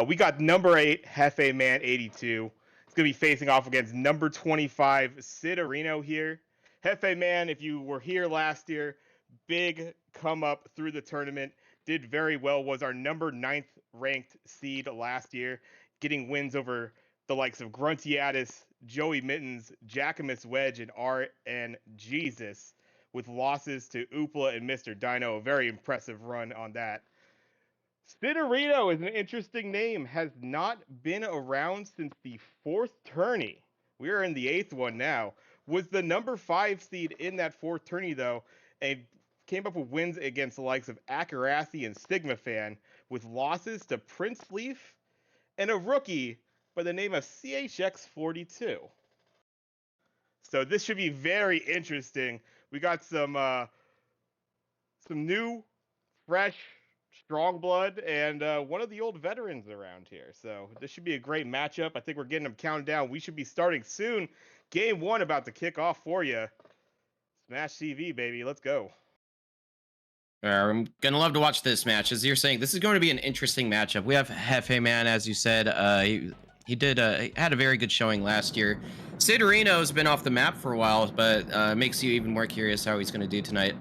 We got number 8, Jefeman82. It's going to be facing off against number 25, Sidarino here. Jefeman, if you were here last year, big come up through the tournament, did very well, was our number 9th ranked seed last year, getting wins over the likes of Gruntiatis, Joey Mittens, Jackamus Wedge, and RN Jesus, with losses to Oopla and Mr. Dino. A very impressive run on that. Sidarino is an interesting name. Has not been around since the 4th tourney. We are in the 8th one now. Was the number 5 seed in that 4th tourney, though, and came up with wins against the likes of Akarathi and Sigma Fan, with losses to Prince Leaf and a rookie by the name of CHX42. So this should be very interesting. We got some new, fresh, strong blood, and one of the old veterans around here. So this should be a great matchup. I think we're getting them counted down. We should be starting soon. Game 1 about to kick off for you. Smash TV, baby. Let's go. I'm gonna love to watch this match. As you're saying, this is going to be an interesting matchup. We have Jefeman, as you said. He had a very good showing last year. Sidarino's been off the map for a while, but makes you even more curious how he's going to do tonight.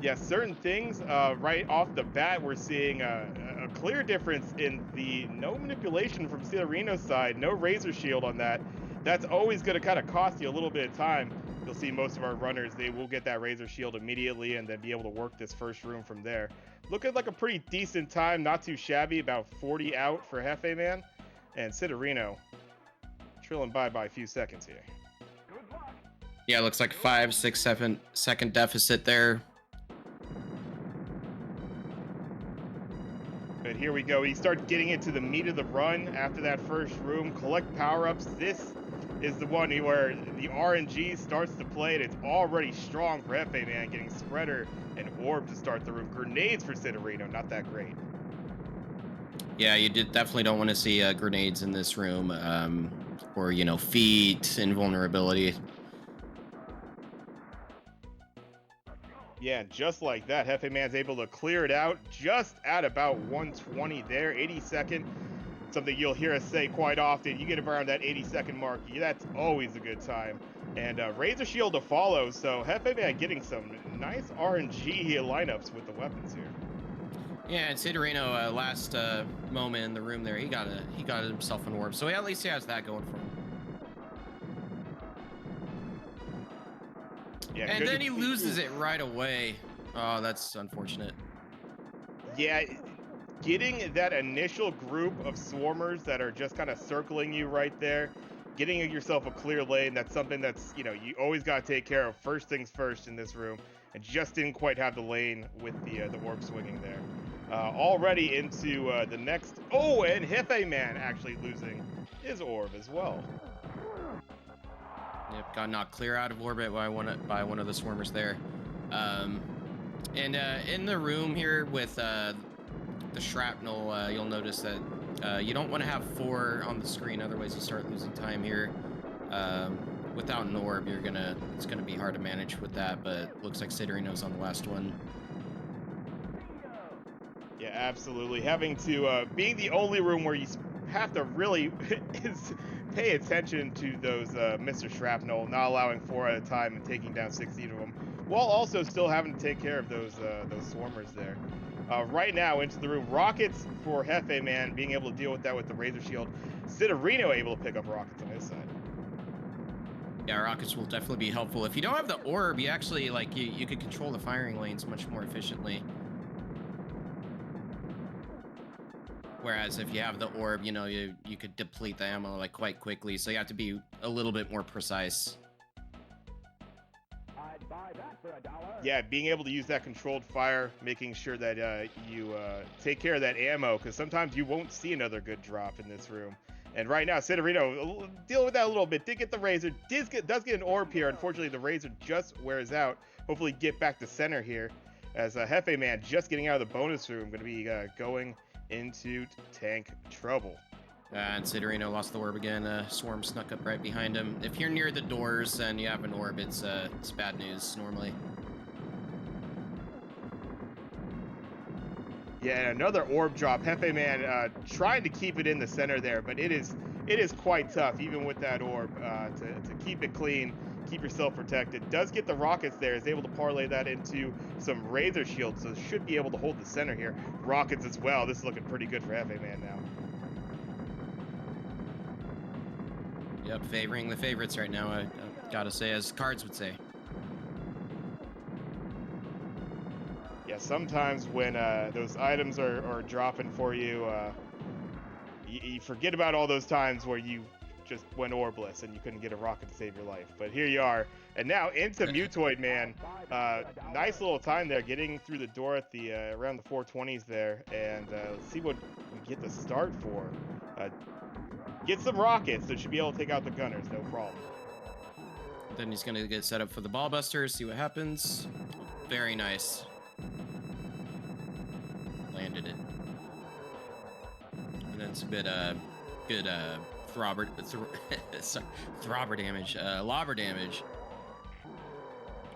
Yeah, certain things right off the bat, we're seeing a clear difference in the no manipulation from Sidarino's side, no razor shield on that. That's always going to kind of cost you a little bit of time. You'll see most of our runners, they will get that razor shield immediately and then be able to work this first room from there. Looking like a pretty decent time, not too shabby, about 40 out for Jefeman. And Sidarino trailing by a few seconds here. Yeah, looks like 5, 6, 7-second deficit there. But here we go. We start getting into the meat of the run after that first room. Collect power-ups. This is the one where the RNG starts to play, and it's already strong for Jefeman, getting Spreader and Orb to start the room. Grenades for Sidarino, not that great. Yeah, you definitely don't want to see grenades in this room, or, feet, invulnerability. Yeah, just like that, Jefeman's able to clear it out just at about 120 there, 82nd. Something you'll hear us say quite often. You get around that 82nd mark, that's always a good time. And Razor Shield to follow, so Jefeman getting some nice RNG lineups with the weapons here. Yeah, and Sidarino, last moment in the room there, he got himself an orb, so at least he has that going for him. Yeah, and then he loses it right away. Oh, that's unfortunate. Yeah, getting that initial group of swarmers that are just kind of circling you right there, getting yourself a clear lane, that's something that's, you always got to take care of first things first in this room, and just didn't quite have the lane with the orb swinging there. Already into the next, and Jefeman actually losing his orb as well. Yep, got knocked clear out of orbit by one of the swarmers there. And in the room here with the shrapnel, you'll notice that you don't want to have 4 on the screen, otherwise you start losing time here. Without an orb, it's gonna be hard to manage with that, but looks like Sidarino's on the last one. Yeah, absolutely. Having to being the only room where you have to really pay attention to those Mr. Shrapnel, not allowing 4 at a time and taking down 16 of them, while also still having to take care of those swarmers there. Right now, into the room, rockets for Jefeman, being able to deal with that with the Razor Shield. Sidarino able to pick up rockets on his side. Yeah, rockets will definitely be helpful. If you don't have the orb, you actually, you could control the firing lanes much more efficiently. Whereas if you have the orb, you could deplete the ammo quite quickly, so you have to be a little bit more precise. I'd buy that for $1. Yeah, being able to use that controlled fire, making sure that you take care of that ammo, because sometimes you won't see another good drop in this room. And right now, Sidarino dealing with that a little bit. Did get the razor, does get an orb here. Unfortunately, the razor just wears out. Hopefully get back to center here, as Jefeman just getting out of the bonus room, going to be going into tank trouble. And Sidarino lost the orb again. Swarm snuck up right behind him. If you're near the doors and you have an orb, it's bad news normally. Yeah, another orb drop. Jefeman trying to keep it in the center there, but it is quite tough, even with that orb, to keep it clean, keep yourself protected. Does get the rockets there, is able to parlay that into some razor shields, so should be able to hold the center here. Rockets as well. This is looking pretty good for Jefeman now. Yep, favoring the favorites right now, I gotta say, as cards would say. Yeah, sometimes when those items are dropping for you, you forget about all those times where you just went orbless and you couldn't get a rocket to save your life. But here you are, and now into Mutoid Man. Nice little time there, getting through the door at the around the 420s there, and let's see what we get the start for. Get some rockets, so should be able to take out the gunners, no problem. Then he's gonna get set up for the ball busters, see what happens. Very nice. Landed it. And then it's a bit good throbber damage, lobber damage.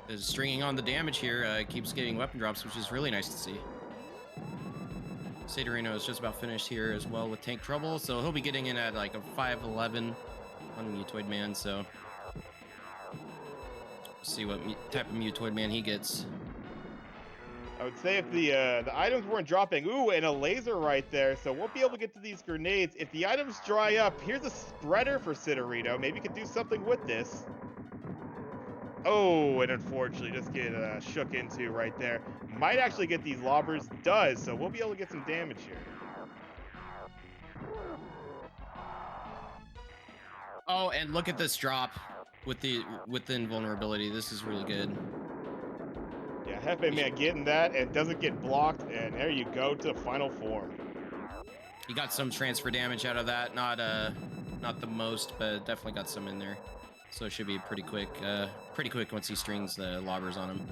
Is stringing on the damage here, keeps getting weapon drops, which is really nice to see. Sidarino is just about finished here as well with tank trouble, so he'll be getting in at like a 511 on Mutoid Man, so see what type of Mutoid Man he gets. I would say if the items weren't dropping, ooh, and a laser right there, so won't be able to get to these grenades. If the items dry up, here's a spreader for Sidarino. Maybe he could do something with this. Oh, and unfortunately, just get shook into right there. Might actually get these lobbers, does, so we'll be able to get some damage here. Oh, and look at this drop with the invulnerability. This is really good. Yeah, Jefeman getting that and doesn't get blocked, and there you go to final form. He got some transfer damage out of that, not the most, but definitely got some in there. So it should be pretty quick once he strings the lobbers on him.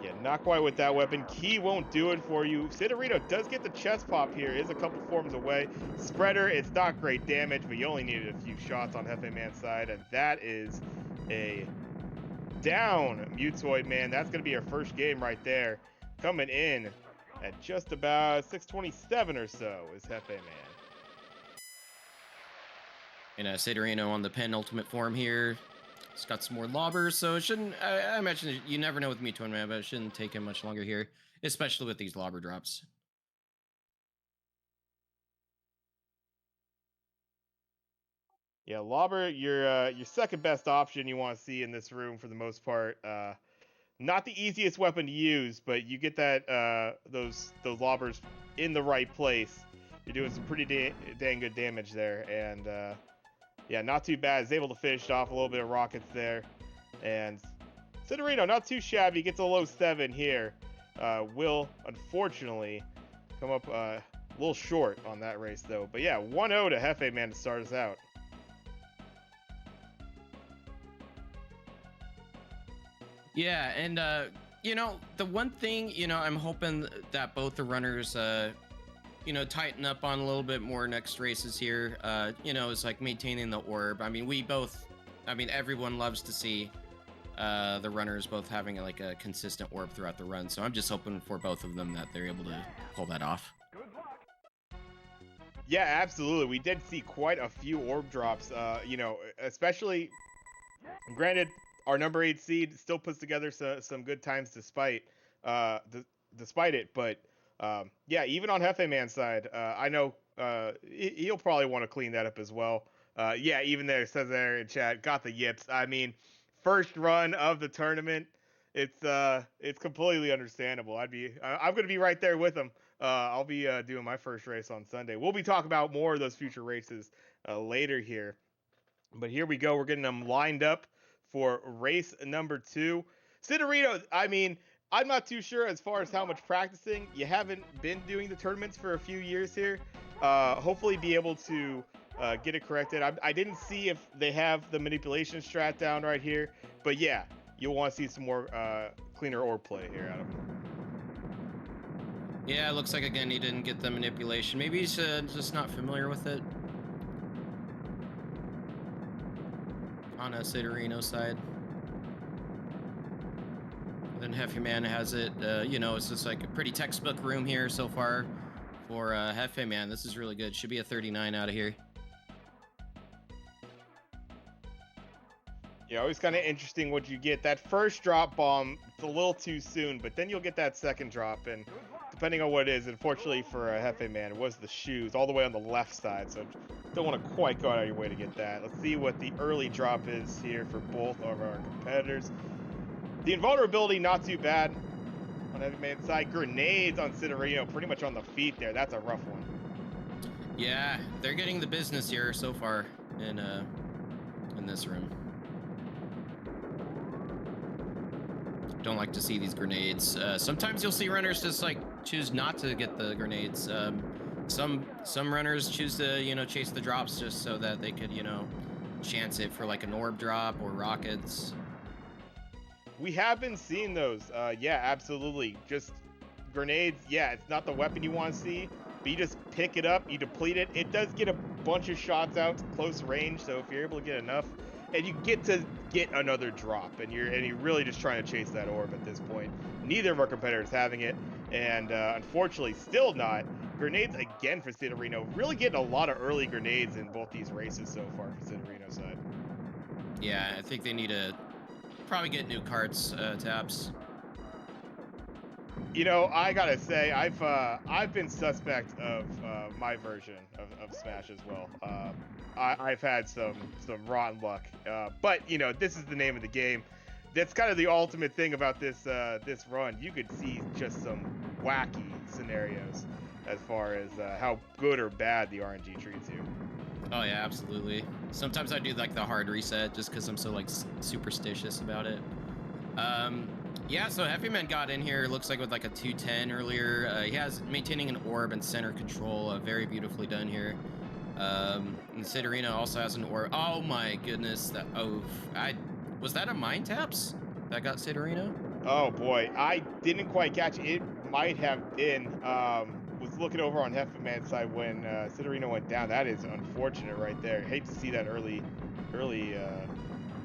Yeah, not quite with that weapon. Key won't do it for you. Sidarino does get the chest pop here. Is a couple forms away. Spreader, it's not great damage, but you only needed a few shots on Jefeman's side, and that is a down Mutoid Man. That's going to be our first game right there. Coming in at just about 627 or so is Jefeman. And Sidarino on the penultimate form here. He's got some more lobbers, so it shouldn't. I imagine you never know with Mutoid Man, but it shouldn't take him much longer here, especially with these lobber drops. Yeah, Lobber, your second best option you want to see in this room for the most part. Not the easiest weapon to use, but you get that those lobbers in the right place. You're doing some pretty dang good damage there, and yeah, not too bad. Is able to finish off a little bit of rockets there, and Sidarino not too shabby. Gets a low 7 here. Will unfortunately come up a little short on that race though. But yeah, 1-0 to Jefeman to start us out. Yeah, and you know, the one thing, you know, I'm hoping that both the runners you know, tighten up on a little bit more next races here. You know, is like maintaining the orb. I mean, everyone loves to see the runners both having like a consistent orb throughout the run. So I'm just hoping for both of them that they're able to pull that off. Yeah, absolutely. We did see quite a few orb drops. You know, especially granted, our number 8 seed still puts together some good times despite it. But yeah, even on Jefeman's side, I know he'll probably want to clean that up as well. Yeah, even there, it says there in chat, got the yips. I mean, first run of the tournament, it's completely understandable. I'm gonna be right there with him. I'll be doing my first race on Sunday. We'll be talking about more of those future races later here. But here we go. We're getting them lined up for race number 2. Sidarino, I mean, I'm not too sure as far as how much practicing. You haven't been doing the tournaments for a few years here. Hopefully be able to get it corrected. I didn't see if they have the manipulation strat down right here. But yeah, you'll want to see some more cleaner orb play here out of him. Yeah, it looks like, again, he didn't get the manipulation. Maybe he's just not familiar with it. On a Sidarino side. Then Jefeman has it. You know, it's just like a pretty textbook room here so far for Jefeman. This is really good. Should be a 39 out of here. Yeah, always kind of interesting what you get. That first drop bomb, it's a little too soon, but then you'll get that second drop, and depending on what it is, unfortunately for Jefeman, it was the shoes all the way on the left side, so don't want to quite go out of your way to get that. Let's see what the early drop is here for both of our competitors. The invulnerability, not too bad on Jefeman's side. Grenades on Sidarino, pretty much on the feet there. That's a rough one. Yeah, they're getting the business here so far in this room. Don't like to see these grenades. Sometimes you'll see runners just like choose not to get the grenades. Some runners choose to, you know, chase the drops just so that they could, you know, chance it for like an orb drop or rockets. We have been seeing those. Yeah, absolutely. Just grenades. Yeah, it's not the weapon you want to see, but you just pick it up, you deplete it. It does get a bunch of shots out to close range, so if you're able to get enough, and you get to get another drop, and you're really just trying to chase that orb at this point. Neither of our competitors having it, and unfortunately, still not. Grenades again for Sidarino. Really getting a lot of early grenades in both these races so far for Sidarino's side. Yeah, I think they need to probably get new carts, taps. You know, I gotta say, I've been suspect of my version of Smash as well. I've had some rotten luck, but you know, this is the name of the game. That's kind of the ultimate thing about this run. You could see just some wacky scenarios as far as how good or bad the RNG treats you. Oh yeah, absolutely. Sometimes I do like the hard reset just because I'm so like superstitious about it. Yeah, so Jefeman got in here, looks like with like a 210 earlier. He has maintaining an orb and center control, very beautifully done here. And Sidarino also has an orb. Oh my goodness, was that a Mind Taps that got Sidarino? Oh boy, I didn't quite catch it. It might have been. Was looking over on Jefeman's side when Sidarino went down. That is unfortunate right there. Hate to see that early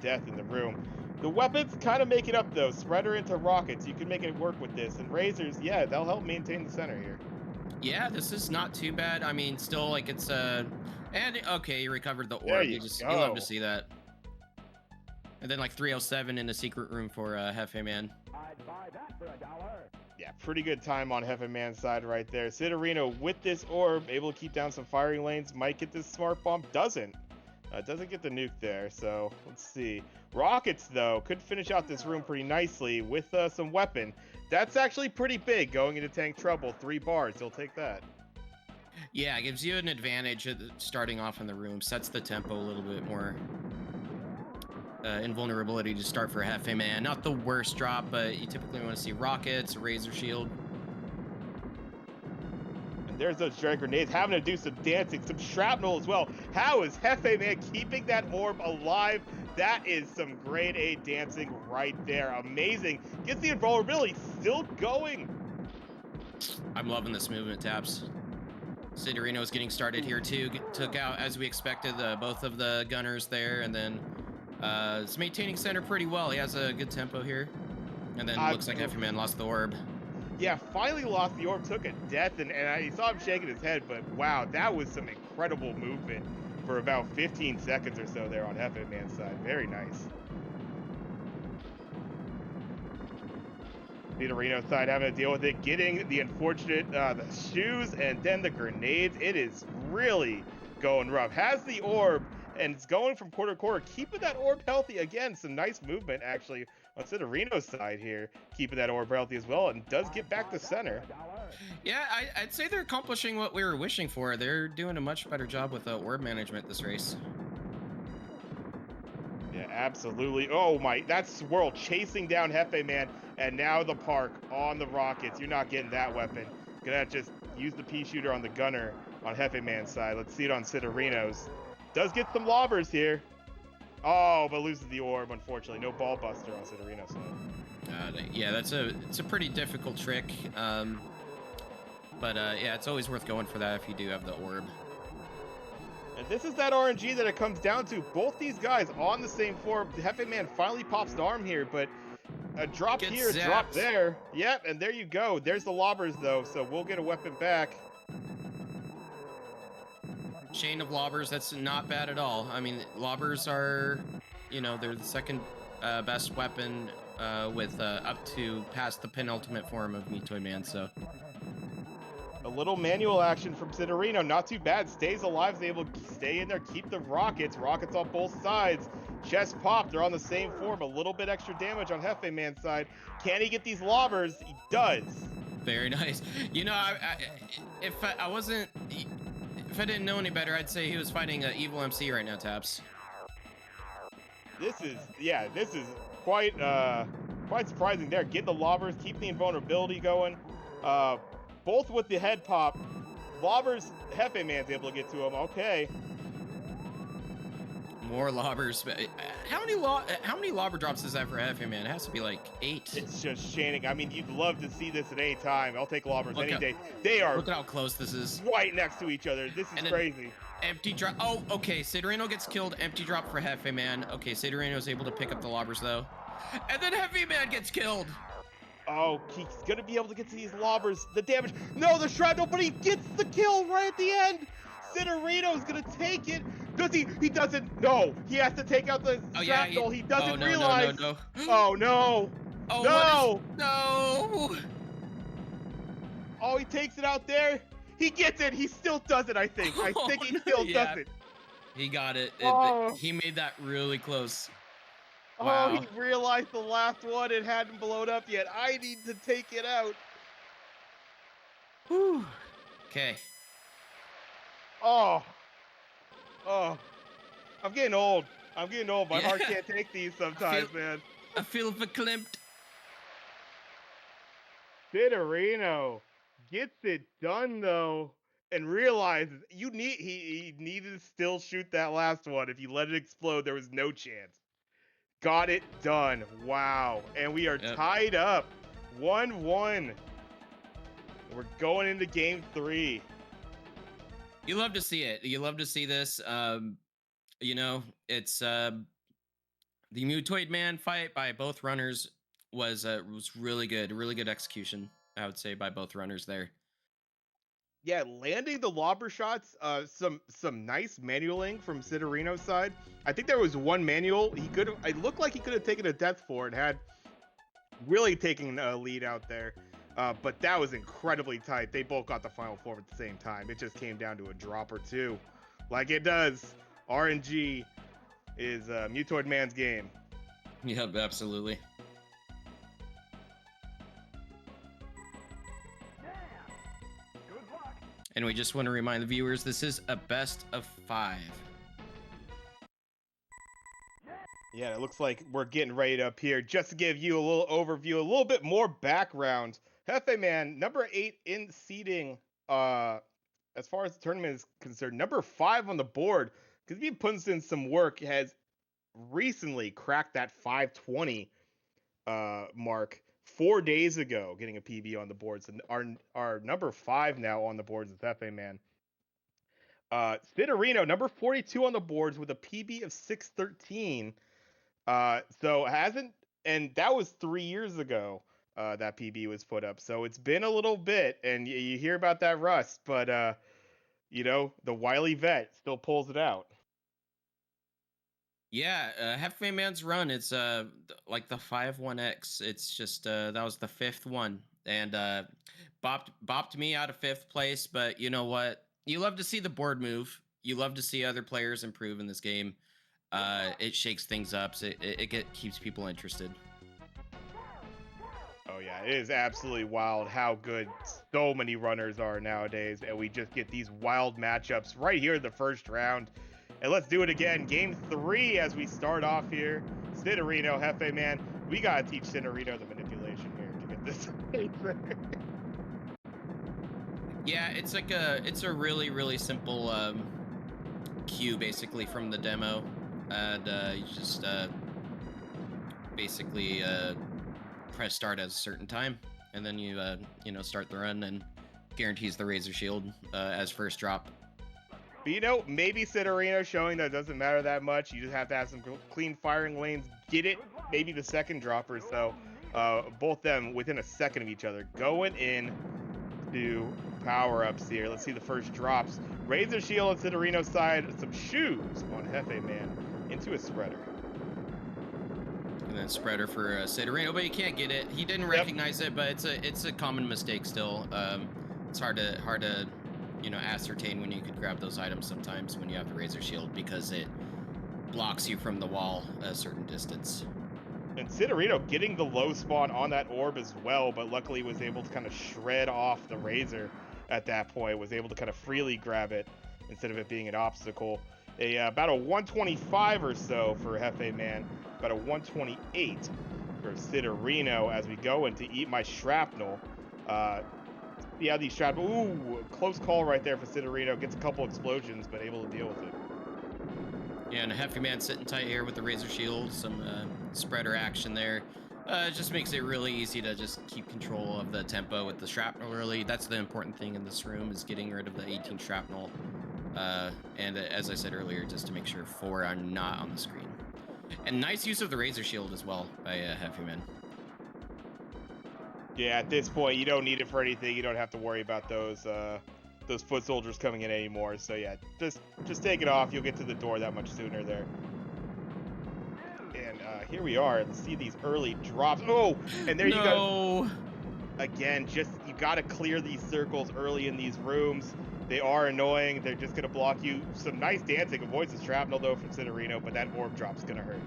death in the room. The weapons kind of make it up though. Spreader into rockets. You can make it work with this. And razors, yeah, they'll help maintain the center here. Yeah, this is not too bad. I mean, still like it's and okay, you recovered the There orb. you You love to go. see that. And then like 307 in the secret room for Jefeman. I'd buy that for $1. Yeah, pretty good time on Jefeman's side right there. Sidarino with this orb, able to keep down some firing lanes. Might get this smart bomb. Doesn't get the nuke there. So let's see. Rockets though could finish out this room pretty nicely with some weapon. That's actually pretty big going into tank trouble. 3 bars. He'll take that. Yeah, it gives you an advantage at starting off in the room. Sets the tempo a little bit more. Invulnerability to start for Jefeman. Not the worst drop, but you typically want to see rockets, a razor shield. And there's those dread grenades having to do some dancing, some shrapnel as well. How is Jefeman keeping that orb alive? That is some grade A dancing right there. Amazing. Gets the invulnerability still going. I'm loving this movement, Taps. Sidarino is getting started here too. Took out, as we expected, both of the gunners there, and then it's maintaining center pretty well. He has a good tempo here. And then looks like Jefeman lost the orb. Yeah, finally lost the orb, took a death, and I saw him shaking his head, but wow, that was some incredible movement for about 15 seconds or so there on Jefeman's side. Very nice. Sidarino's side having to deal with it, getting the unfortunate the shoes and then the grenades. It is really going rough. Has the orb and it's going from quarter to quarter, keeping that orb healthy. Again, some nice movement actually on Sidarino's side here, keeping that orb healthy as well, and does get back to center. Yeah, I'd say they're accomplishing what we were wishing for. They're doing a much better job with orb management this race. Yeah, absolutely. Oh my, that swirl chasing down Jefeman, and now the park on the rockets. You're not getting that weapon. Gonna just use the pea shooter on the gunner on Jefeman's side. Let's see it on Sidarino's. Does get some lobbers here. Oh, but loses the orb, unfortunately. No ball buster on Sidarino's side. Yeah, it's a pretty difficult trick. But yeah, it's always worth going for that if you do have the orb. And this is that RNG that it comes down to. Both these guys on the same floor. Jefeman finally pops the arm here, but A drop Get here, drop zapped. there. Yep, and there you go. There's the lobbers, though, so we'll get a weapon back. Chain of lobbers, that's not bad at all. I mean, lobbers are, you know, they're the second best weapon with up to past the penultimate form of Mutoid Man, so. A little manual action from Sidarino, not too bad. Stays alive, is able to stay in there, keep the rockets. Rockets on both sides. Chest pop, they're on the same form. A little bit extra damage on Jefeman's side. Can he get these lobbers? He does. Very nice. You know, if I wasn't, if I didn't know any better, I'd say he was fighting an evil MC right now, Taps. This is quite surprising there. Get the lobbers, keep the invulnerability going. Both with the head pop. Lobbers, Jefeman's able to get to him. Okay. More lobbers. How many lobber drops is that for Jefeman? It has to be like 8. It's just chaining. I mean, you'd love to see this at any time. I'll take lobbers any day. Look at how close this is. Right next to each other. This is crazy. Empty drop. Oh, okay. Sidarino gets killed. Empty drop for Jefeman. Okay, Sidarino is able to pick up the lobbers though. And then Jefeman gets killed. Oh, he's gonna be able to get to these lobbers. The damage. No, the shrapnel, but he gets the kill right at the end. Sidarino's gonna take it. Does he? He doesn't. No, he has to take out the shrapnel. He doesn't realize. No. Oh no. Oh no. No. Oh, he takes it out there. He gets it. He still does it, I think. I think he still does it. He got it. Oh. He made that really close. Wow. Wow. He realized the last one, it hadn't blown up yet. I need to take it out. Whew. Okay. Oh. I'm getting old. My heart can't take these sometimes, man. I feel verklempt. Sidarino gets it done though, and realizes he needed to still shoot that last one. If you let it explode, there was no chance. Got it done. Wow. And we are tied up 1-1. We're going into game 3. You love to see it. You love to see this. You know, it's the Mutoid Man fight by both runners was really good. Really good execution, I would say, by both runners there. Yeah, landing the lobber shots, some nice manualing from Sidarino's side. I think there was one manual it looked like he could have taken a death for and had really taken a lead out there. But that was incredibly tight. They both got the final form at the same time. It just came down to a drop or two. Like it does. RNG is Mutoid Man's game. Yep, absolutely. And we just want to remind the viewers, this is a best of 5. Yeah, it looks like we're getting right up here. Just to give you a little overview, a little bit more background. Jefeman, number 8 in seeding, as far as the tournament is concerned. Number 5 on the board, because he's been putting in some work, has recently cracked that 520 mark 4 days ago, getting a PB on the boards. And our number 5 now on the boards is Jefeman. Sidarino, number 42 on the boards with a PB of 613. So hasn't, and that was 3 years ago that PB was put up. So it's been a little bit, and you hear about that rust, but you know, the wily vet still pulls it out. Yeah, Jefeman's run, it's like the 5-1X. It's just that was the 5th one, and bopped me out of 5th place. But you know what? You love to see the board move. You love to see other players improve in this game. It shakes things up. So it keeps people interested. Oh yeah, it is absolutely wild how good so many runners are nowadays, and we just get these wild matchups right here in the first round. And let's do it again. Game 3 as we start off here. Sidarino, Jefeman. We gotta teach Sidarino the manipulation here to get this. Yeah, it's a really simple cue basically from the demo, and you just basically press start at a certain time, and then you start the run, and guarantees the Razor Shield as first drop. But you know, maybe Sidarino showing that it doesn't matter that much. You just have to have some clean firing lanes. Get it, maybe the second drop or so. Both them within a second of each other. Going in to power-ups here. Let's see the first drops. Razor Shield on Sidarino's side. Some shoes on Jefeman into a spreader. And then spreader for Sidarino, but he can't get it. He didn't recognize it, but it's a common mistake still. It's hard to ascertain when you could grab those items sometimes when you have the Razor Shield, because it blocks you from the wall a certain distance. And Sidarino getting the low spawn on that orb as well, but luckily was able to kind of shred off the Razor at that point, was able to kind of freely grab it instead of it being an obstacle. About a 125 or so for Jefeman, about a 128 for Sidarino as we go into Eat My Shrapnel. Yeah, these shrapnel, ooh, close call right there for Sidarino. Gets a couple explosions, but able to deal with it. Yeah, and a Jefeman sitting tight here with the Razor Shield, some spreader action there. It just makes it really easy to just keep control of the tempo with the shrapnel early. That's the important thing in this room, is getting rid of the 18 shrapnel. And as I said earlier, just to make sure 4 are not on the screen. And nice use of the Razor Shield as well by Jefeman. Yeah, at this point, you don't need it for anything. You don't have to worry about those foot soldiers coming in anymore. So yeah, just take it off. You'll get to the door that much sooner there. And here we are. Let's see these early drops. Oh, and there you go. Again, just you got to clear these circles early in these rooms. They are annoying. They're just gonna block you. Some nice dancing. Avoids the shrapnel though from Sidarino, but that orb drop's gonna hurt.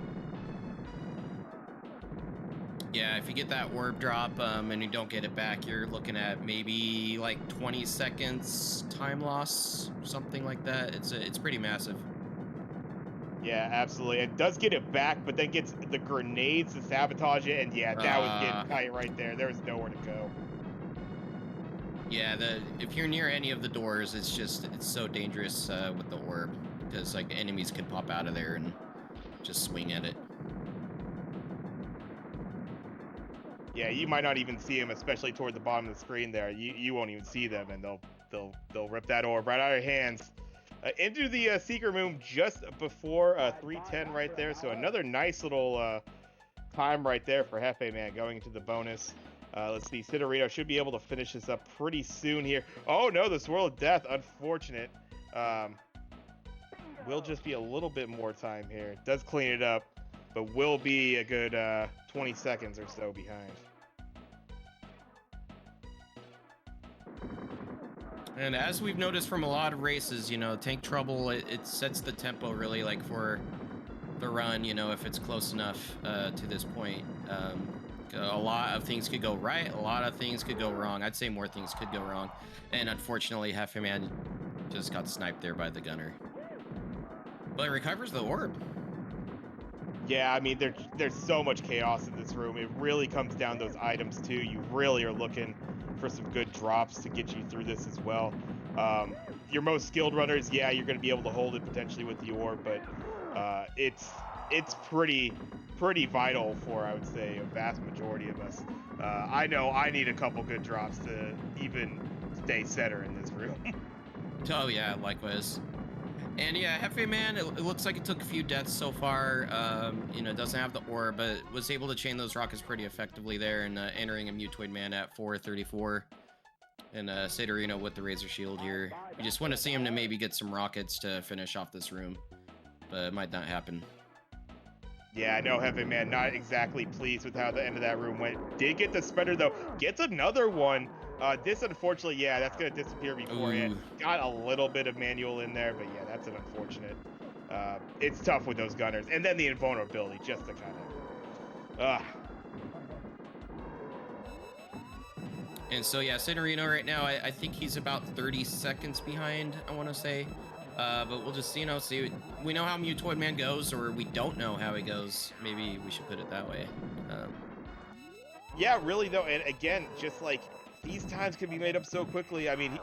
Yeah, if you get that orb drop and you don't get it back, you're looking at maybe like 20 seconds time loss, something like that. It's pretty massive. Yeah, absolutely. It does get it back, but then gets the grenades to sabotage it, and yeah, that was getting tight right there. There was nowhere to go. Yeah, if you're near any of the doors, it's so dangerous with the orb, because like enemies can pop out of there and just swing at it. Yeah, you might not even see them, especially toward the bottom of the screen there. You won't even see them, and they'll rip that orb right out of your hands. Into the secret room just before 310 right there. So another nice little time right there for Jefeman going into the bonus. Let's see, Sidarino should be able to finish this up pretty soon here. Oh no, the Swirl of Death, unfortunate. Will just be a little bit more time here. Does clean it up, but will be a good 20 seconds or so behind. And as we've noticed from a lot of races, Tank Trouble, it sets the tempo really, like, for the run, if it's close enough to this point. A lot of things could go right, a lot of things could go wrong. I'd say more things could go wrong. And unfortunately, Jefeman just got sniped there by the gunner. But it recovers the orb. Yeah, I mean, there's so much chaos in this room. It really comes down to those items, too. You really are looking for some good drops to get you through this as well. Your most skilled runners, yeah, you're going to be able to hold it potentially with the orb, but it's pretty vital for, I would say, a vast majority of us. I know I need a couple good drops to even stay center in this room. Oh, yeah, likewise. And yeah, Jefeman, it looks like it took a few deaths so far. Doesn't have the orb, but was able to chain those rockets pretty effectively there, and entering a Mutoid Man at 434. And Sidarino with the Razor Shield here. You just want to see him to maybe get some rockets to finish off this room, but it might not happen. Yeah, I know Jefeman not exactly pleased with how the end of that room went. Did get the spreader though. Gets another one. This unfortunately, yeah, that's gonna disappear beforehand. Got a little bit of manual in there, but yeah, that's an unfortunate. It's tough with those gunners, and then the invulnerability just to kind of. And so yeah, Sidarino right now, I think he's about 30 seconds behind, I want to say. But we'll just, see. We know how Mutoid Man goes, or we don't know how he goes. Maybe we should put it that way. Yeah, really though, and again, just like these times can be made up so quickly. I mean,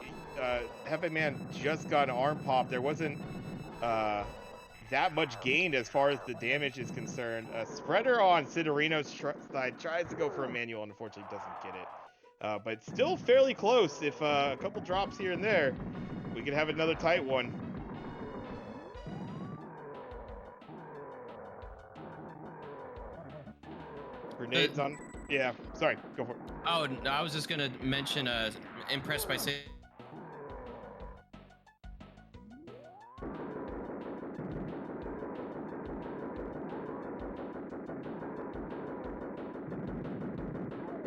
Jefeman just got an arm pop. There wasn't that much gained as far as the damage is concerned. Spreader on Sidarino's side tries to go for a manual, and unfortunately doesn't get it. But still fairly close. If a couple drops here and there, we could have another tight one. Grenades on. Yeah, sorry, go for it. Oh, no, I was just gonna mention, impressed by say.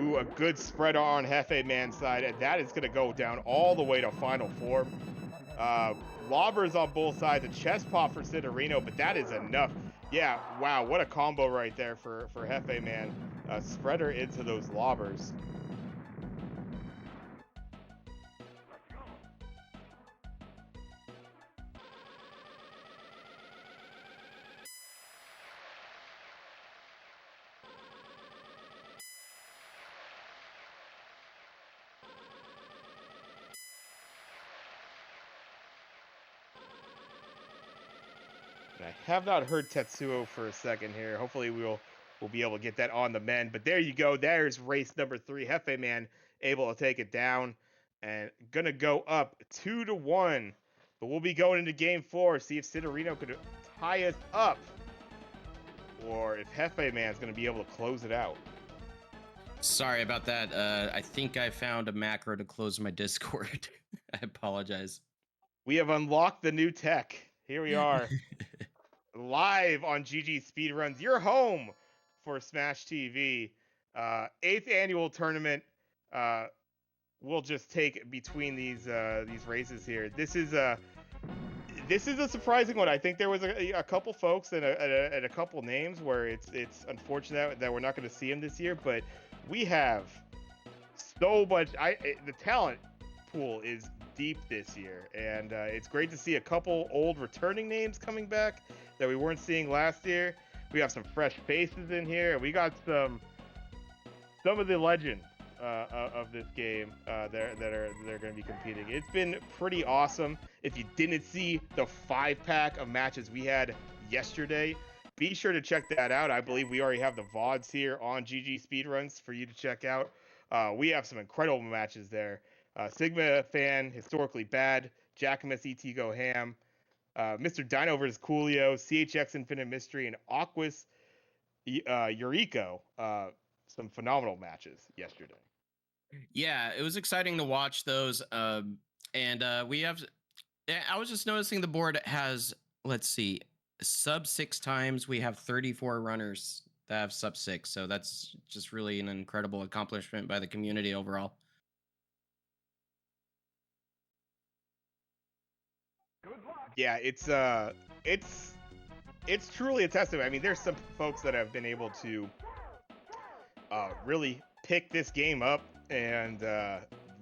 Ooh, a good spreader on Hefe Man's side, and that is going to go down all the way to final form. Lobbers on both sides, a chest pop for Sidarino, but that is enough. Yeah, wow, what a combo right there for Hefe Man. Spreader into those lobbers. And I have not heard Tetsuo for a second here. Hopefully we'll be able to get that on the men. But there you go. There's race number 3. Hefe Man able to take it down and gonna go up 2-1. But we'll be going into game 4. See if Sidarino could tie us up, or if Hefe Man's gonna be able to close it out. Sorry about that. I think I found a macro to close my Discord. I apologize. We have unlocked the new tech. Here we are, live on GG Speedruns, your home for Smash TV. 8th annual tournament. We'll just take between these races here. This is a surprising one. I think there was a couple folks and a couple names where it's unfortunate that we're not going to see them this year, but we have so much. The talent pool is deep this year, and it's great to see a couple old returning names coming back that we weren't seeing last year. We have some fresh faces in here. We got some of the legends of this game that are going to be competing. It's been pretty awesome. If you didn't see the 5-pack of matches we had yesterday, be sure to check that out. I believe we already have the VODs here on GG Speedruns for you to check out. We have some incredible matches there. Sigma Fan, Historically Bad, Jackamus ET Go Ham, Mr. Dino vs. Coolio, CHX Infinite Mystery, and Aquas Eureka. Some phenomenal matches yesterday. Yeah, it was exciting to watch those. And we have. I was just noticing the board has. Let's see, sub 6 times. We have 34 runners that have sub 6. So that's just really an incredible accomplishment by the community overall. Yeah, it's truly a testament. I mean, there's some folks that have been able to really pick this game up and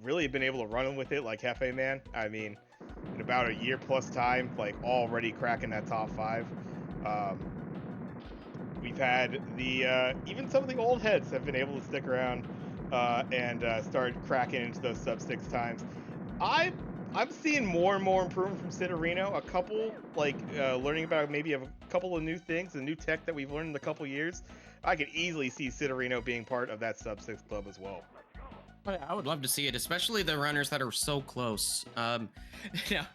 really been able to run with it, like Hefe Man. I mean, in about a year plus time, like already cracking that top 5. We've had the even some of the old heads have been able to stick around and start cracking into those sub 6 times. I'm seeing more and more improvement from Sidarino. A couple, like learning about maybe a couple of new things, the new tech that we've learned in a couple years. I could easily see Sidarino being part of that sub 6 club as well. I would love to see it, especially the runners that are so close. Yeah,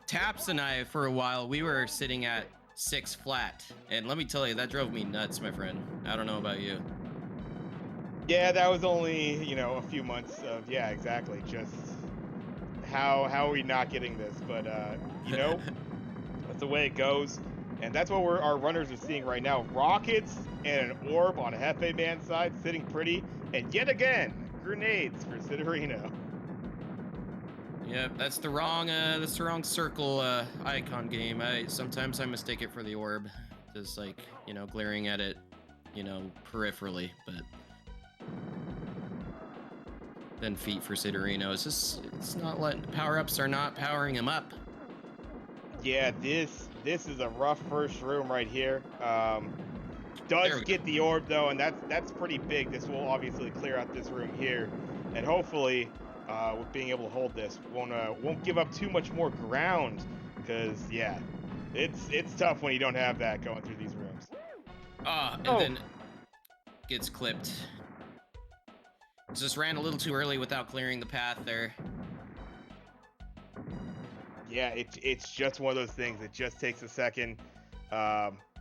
Taps and I, for a while, we were sitting at 6 flat, and let me tell you, that drove me nuts, my friend. I don't know about you. Yeah, that was only a few months of exactly. Just how are we not getting this? But that's the way it goes, and that's what our runners are seeing right now. Rockets and an orb on Hefe Man's side, sitting pretty, and yet again grenades for Sidarino. Yep, that's the wrong circle icon game. Sometimes I mistake it for the orb, just like glaring at it, peripherally, but then feet for Sidarino. It's not letting power-ups are not powering him up. Yeah, this is a rough first room right here. Does get the orb though, and that's pretty big. This will obviously clear out this room here, and hopefully, with being able to hold this, won't give up too much more ground. Because yeah, it's tough when you don't have that going through these rooms. And then gets clipped. Just ran a little too early without clearing the path there. Yeah, it's just one of those things. It just takes a second.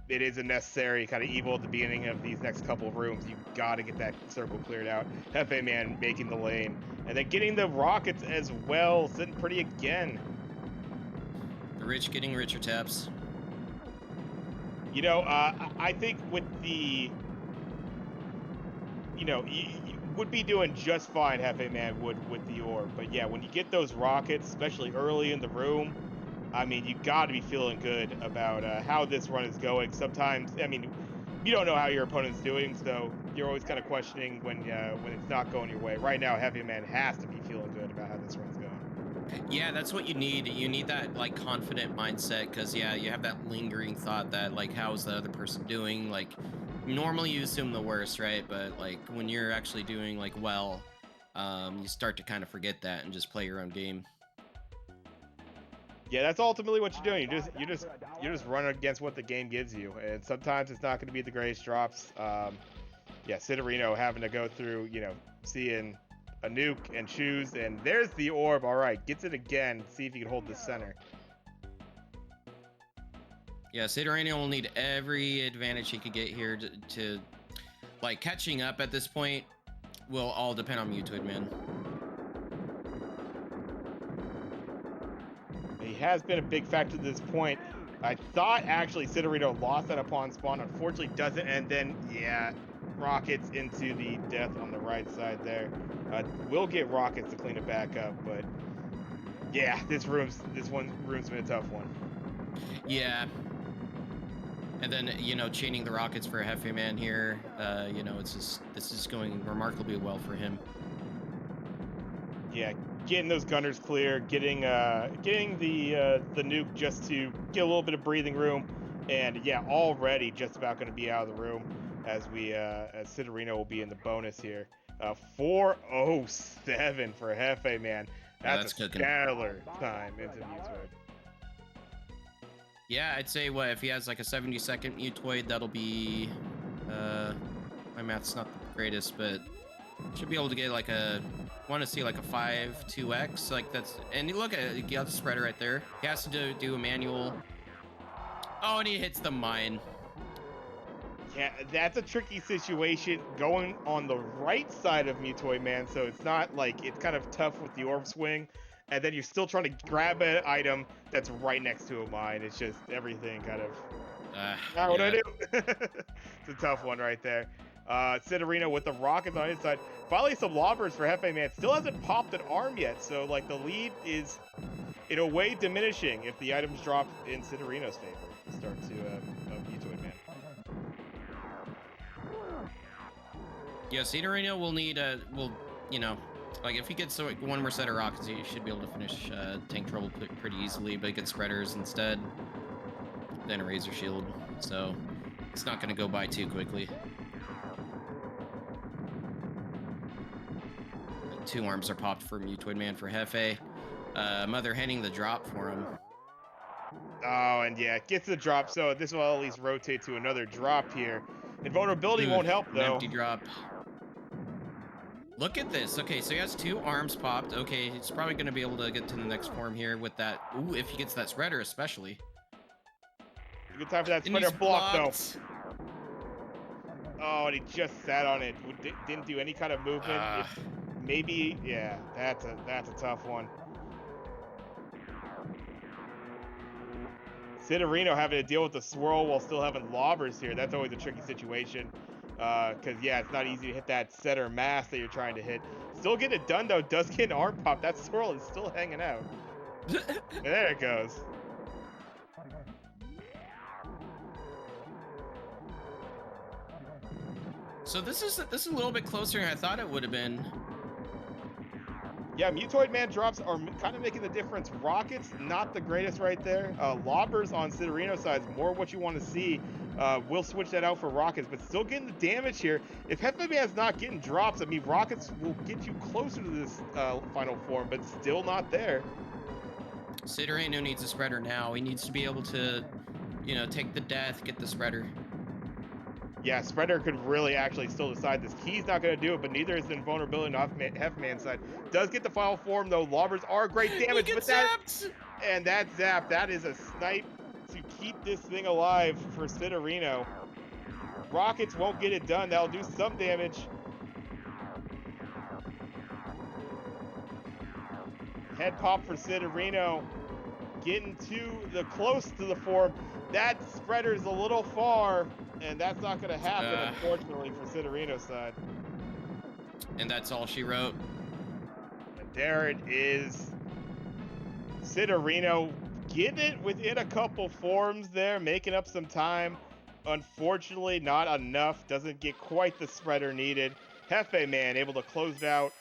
it is a necessary kind of evil at the beginning of these next couple of rooms. You got to get that circle cleared out. Hefe Man making the lane. And then getting the rockets as well. Sitting pretty again. The rich getting richer, Taps. You know, I think with the... You know, you would be doing just fine, Hefe Man would, with the orb. But yeah, when you get those rockets, especially early in the room, I mean, you got to be feeling good about how this run is going. Sometimes, I mean, you don't know how your opponent's doing, so you're always kind of questioning when it's not going your way. Right now, Heavy Man has to be feeling good about how this run's going. Yeah, that's what you need. You need that like confident mindset, because yeah, you have that lingering thought that like, how's the other person doing? Like, normally you assume the worst, right? But like when you're actually doing like well, you start to kind of forget that and just play your own game. Yeah, that's ultimately what you're doing. You just run against what the game gives you, and sometimes it's not going to be the greatest drops. Yeah, Sidarino having to go through, you know, seeing a nuke and choose, and there's the orb. All right, gets it again. See if he can hold the center. Yeah, Sidarino will need every advantage he could get here to like catching up at this point will all depend on Mutoid Man. He has been a big factor to this point. I thought actually Sidarino lost that upon spawn. Unfortunately doesn't, and then yeah, rockets into the death on the right side there. We'll get rockets to clean it back up, but yeah, this room's been a tough one. Yeah. And then, you know, chaining the rockets for a Hefe Man here, you know, this is going remarkably well for him. Yeah, getting those gunners clear, getting the nuke just to get a little bit of breathing room, and yeah, already just about going to be out of the room as as Sidarino will be in the bonus here. 407 for Hefe Man. That's a cooking. stellar time into Mutoid. Yeah, I'd say what if he has like a 70-second Mutoid, that'll be my math's not the greatest, but should be able to get like a want to see like a 5-2x, like that's, and you look at it, you got the spreader right there. He has to do a manual. Oh, and he hits the mine. Yeah, that's a tricky situation going on the right side of Mutoid Man, so it's not like it's kind of tough with the orb swing, and then you're still trying to grab an item that's right next to a mine. It's just everything kind of. What do I do? It's a tough one right there. Sidarino with the rockets on his side. Finally, some lobbers for Hefe Man. Still hasn't popped an arm yet, so like the lead is in a way diminishing if the items drop in Sidarino's favor. Start to Mutoid Man. Yeah, Sidarino will need you know, like if he gets one more set of rockets, he should be able to finish tank trouble pretty easily. But he gets spreaders instead, then a razor shield, so it's not going to go by too quickly. 2 arms are popped for Mutoid Man for Hefe. Mother Henning the drop for him. Oh, and yeah, gets the drop, so this will at least rotate to another drop here. Invulnerability won't help, though. Empty drop. Look at this. Okay, so he has 2 arms popped. Okay, he's probably going to be able to get to the next form here with that. Ooh, if he gets that spreader, especially. Good time for that spreader block, though. Oh, and he just sat on it. Didn't do any kind of movement. Maybe, yeah, that's a tough one. Sidarino having to deal with the swirl while still having lobbers here. That's always a tricky situation. Because, yeah, it's not easy to hit that center mass that you're trying to hit. Still getting it done, though. Does get an arm pop. That swirl is still hanging out. And there it goes. So this is a little bit closer than I thought it would have been. Yeah, Mutoid Man drops are kind of making the difference. Rockets, not the greatest right there. Lobbers on Sidarino's side is more what you want to see. We'll switch that out for rockets, but still getting the damage here. If Hefe Man's not getting drops, I mean, rockets will get you closer to this final form, but still not there. Sidarino needs a spreader now. He needs to be able to, you know, take the death, get the spreader. Yeah, Spreader could really actually still decide this. He's not going to do it, but neither is the invulnerability on Hefe Man's side. Does get the final form, though. Lobbers are great damage, but that... And that zap, that is a to keep this thing alive for Sidarino. Rockets won't get it done. That'll do some damage. Head pop for Sidarino. Getting close to the form. That spreader's a little far, and that's not going to happen, unfortunately, for Sidarino's side. And that's all she wrote. And there it is. Sidarino getting it within a couple forms there, making up some time. Unfortunately, not enough. Doesn't get quite the spreader needed. Jefeman able to close it out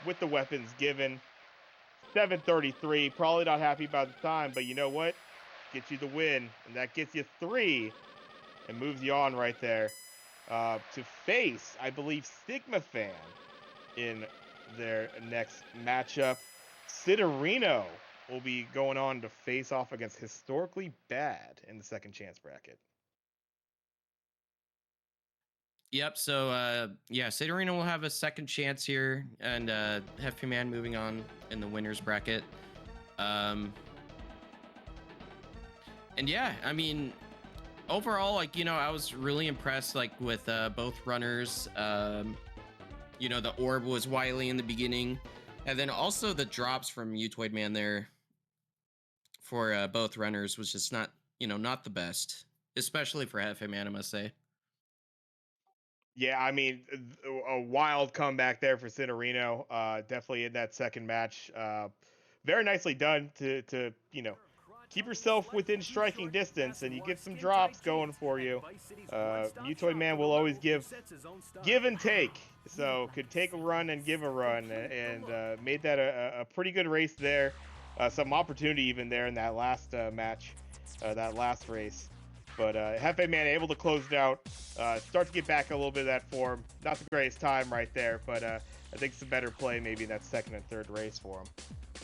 with the weapons given. 733. Probably not happy about the time, but you know what? Gets you the win, and that gets you 3 and moves you on right there to face, I believe, Stigma Fan in their next matchup. Sidarino will be going on to face off against Historically Bad in the second chance bracket. Yep. So yeah, Sidarino will have a second chance here, and Jefeman moving on in the winners bracket. And yeah, I mean, overall, like, you know, I was really impressed, like, with both runners. You know, the orb was wily in the beginning, and then also the drops from Mutoid Man there for both runners was just not, you know, not the best, especially for Jefeman, I must say. Yeah, I mean, a wild comeback there for Sidarino. Definitely in that second match. Very nicely done to you know, keep yourself within striking distance, and you get some drops going for you. Mutoid Man will always give and take, so could take a run and give a run, and made that a pretty good race there. Some opportunity even there in that last match, that last race. But Jefeman able to close it out, start to get back a little bit of that form. Not the greatest time right there, but I think it's a better play maybe in that second and third race for him.